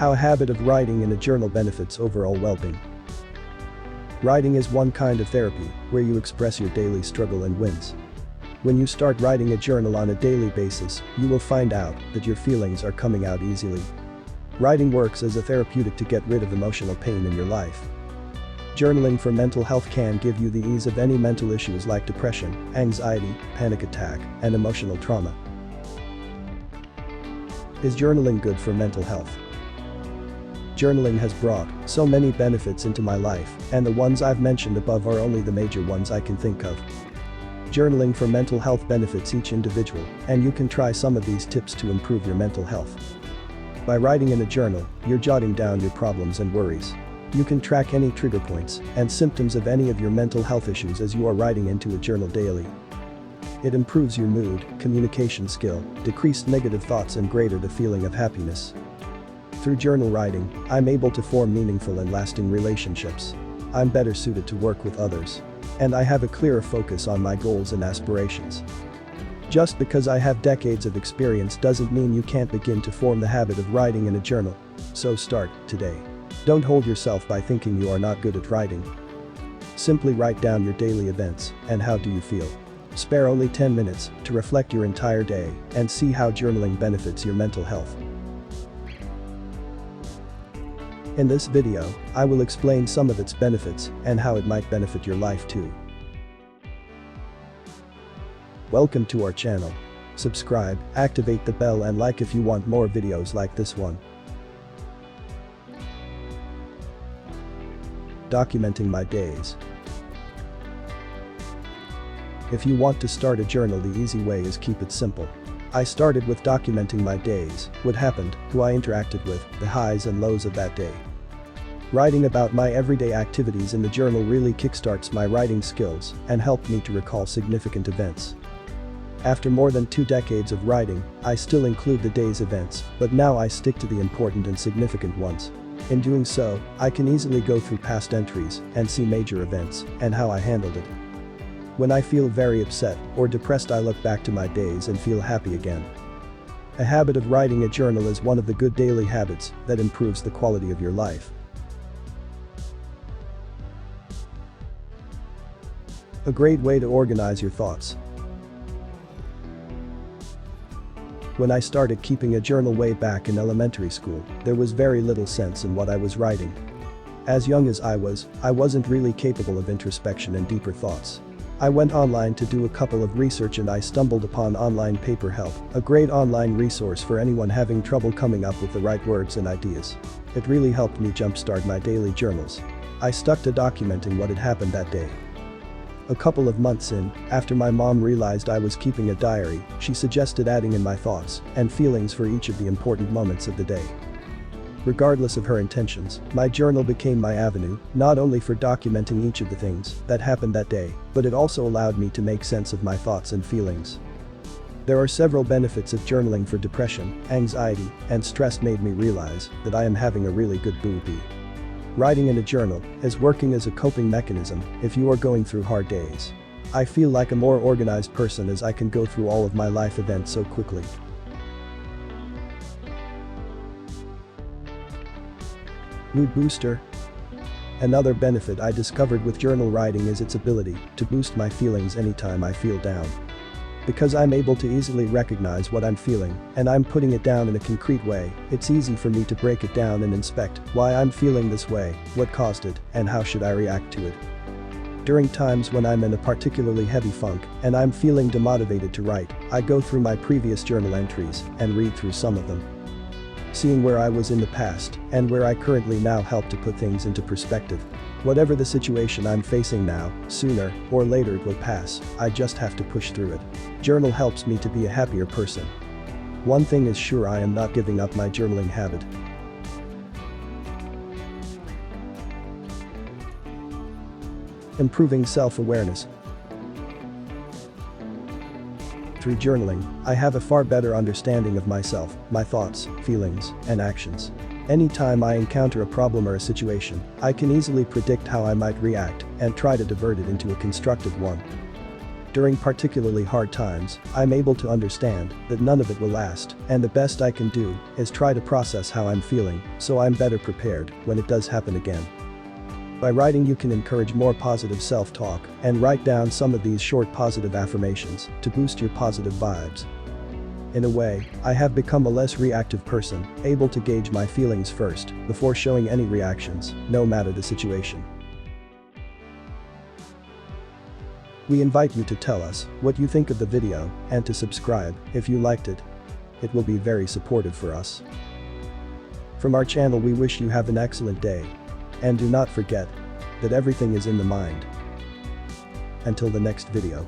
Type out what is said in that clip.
How a habit of writing in a journal benefits overall well-being. Writing is one kind of therapy where you express your daily struggle and wins. When you start writing a journal on a daily basis, you will find out that your feelings are coming out easily. Writing works as a therapeutic to get rid of emotional pain in your life. Journaling for mental health can give you the ease of any mental issues like depression, anxiety, panic attack, and emotional trauma. Is journaling good for mental health? Journaling has brought so many benefits into my life, and the ones I've mentioned above are only the major ones I can think of. Journaling for mental health benefits each individual, and you can try some of these tips to improve your mental health. By writing in a journal, you're jotting down your problems and worries. You can track any trigger points and symptoms of any of your mental health issues as you are writing into a journal daily. It improves your mood, communication skill, decreased negative thoughts and greater the feeling of happiness. Through journal writing, I'm able to form meaningful and lasting relationships. I'm better suited to work with others. And I have a clearer focus on my goals and aspirations. Just because I have decades of experience doesn't mean you can't begin to form the habit of writing in a journal. So start today. Don't hold yourself by thinking you are not good at writing. Simply write down your daily events and how do you feel. Spare only 10 minutes to reflect your entire day and see how journaling benefits your mental health. In this video, I will explain some of its benefits and how it might benefit your life too. Welcome to our channel. Subscribe, activate the bell and like if you want more videos like this one. Documenting my days. If you want to start a journal, the easy way is keep it simple. I started with documenting my days, what happened, who I interacted with, the highs and lows of that day. Writing about my everyday activities in the journal really kickstarts my writing skills and helped me to recall significant events. After more than 2 decades of writing, I still include the day's events, but now I stick to the important and significant ones. In doing so, I can easily go through past entries and see major events and how I handled it. When I feel very upset or depressed, I look back to my days and feel happy again. A habit of writing a journal is one of the good daily habits that improves the quality of your life. A great way to organize your thoughts. When I started keeping a journal way back in elementary school, there was very little sense in what I was writing. As young as I wasn't really capable of introspection and deeper thoughts. I went online to do a couple of research and I stumbled upon Online Paper Help, a great online resource for anyone having trouble coming up with the right words and ideas. It really helped me jumpstart my daily journals. I stuck to documenting what had happened that day. A couple of months in, after my mom realized I was keeping a diary, she suggested adding in my thoughts and feelings for each of the important moments of the day. Regardless of her intentions, my journal became my avenue, not only for documenting each of the things that happened that day, but it also allowed me to make sense of my thoughts and feelings. There are several benefits of journaling for depression, anxiety, and stress. Made me realize that I am having a really good boopy. Writing in a journal is working as a coping mechanism if you are going through hard days. I feel like a more organized person as I can go through all of my life events so quickly. Mood booster. Another benefit I discovered with journal writing is its ability to boost my feelings anytime I feel down. Because I'm able to easily recognize what I'm feeling and I'm putting it down in a concrete way, it's easy for me to break it down and inspect why I'm feeling this way, what caused it, and how should I react to it. During times when I'm in a particularly heavy funk and I'm feeling demotivated to write, I go through my previous journal entries and read through some of them. Seeing where I was in the past and where I currently now help to put things into perspective. Whatever the situation I'm facing now, sooner or later it will pass, I just have to push through it. Journal helps me to be a happier person. One thing is sure, I am not giving up my journaling habit. Improving self-awareness. Through journaling, I have a far better understanding of myself, my thoughts, feelings, and actions. Anytime I encounter a problem or a situation, I can easily predict how I might react and try to divert it into a constructive one. During particularly hard times, I'm able to understand that none of it will last, and the best I can do is try to process how I'm feeling so I'm better prepared when it does happen again. By writing, you can encourage more positive self-talk and write down some of these short positive affirmations to boost your positive vibes. In a way, I have become a less reactive person, able to gauge my feelings first before showing any reactions, no matter the situation. We invite you to tell us what you think of the video and to subscribe if you liked it. It will be very supportive for us. From our channel, we wish you have an excellent day. And do not forget that everything is in the mind. Until the next video.